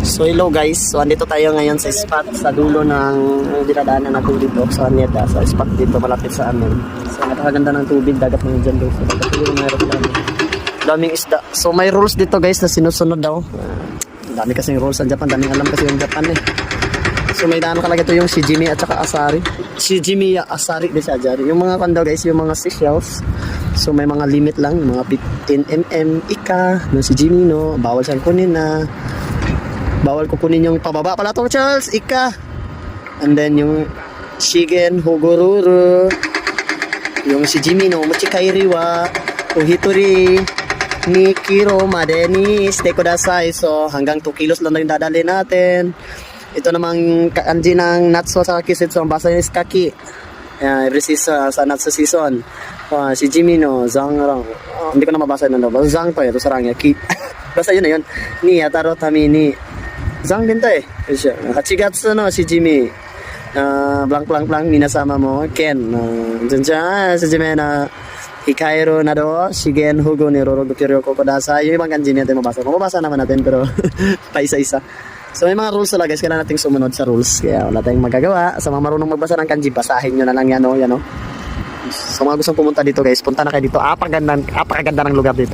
So hello guys, so andito tayo ngayon sa spot sa dulo ng dinadaanan na tubig dito sa Aneta, sa spot dito malapit sa amin. So napakaganda ng tubig, dagat ng dyan guys. So dagat yung aeroplano. Daming isda. So may rules dito guys na sinusunod daw. Dami kasing rules sa Japan, daming alam kasi yung Japan eh. So may daan kalagay ito yung Shijimi at saka Asari. Shijimi ya Asari di sa Ajari. Yung mga kando guys, yung mga seashells. So may mga limit lang, yung mga 15 mm ika ng Shijimi no, bawal siyang kunin na. Bawal ko kunin yung pababa pala to Charles, ika. And then yung Shigen Hogoruru, yung Shijimi no Mochikairi wa Uhitori ni Kiro Madeni stay kudasai. So hanggang 2 kilos lang yung dadali natin. Ito namang kanji ng Natsu sa Kisetsu, ang basa is Kaki. Every season, sa Natsu season. Shijimi no Zangrang. Hindi ko na mabasa yun. Basta Zang pa ito sa rangya. Basta yun na yun. Ni Yataro Tami ni Zang din tayo. 8月のしじみ。blank blank blank minasama mo Ken. Diyan siya sa Jime na Hikairo na do Shigen Hugo ni Rorogo Kiryo Kokodasai. Yung ibang kanji natin mabasa. Mababasa naman natin pero paisa-isa. So may mga rules talaga guys, kailangan nating sumunod sa rules. Kaya wala tayong magagawa. Sa mga marunong magbasa ng kanji, basahin nyo na lang yan o. Yan, o. So mga gustong pumunta dito guys, punta na kayo dito. Apakaganda ng lugar dito.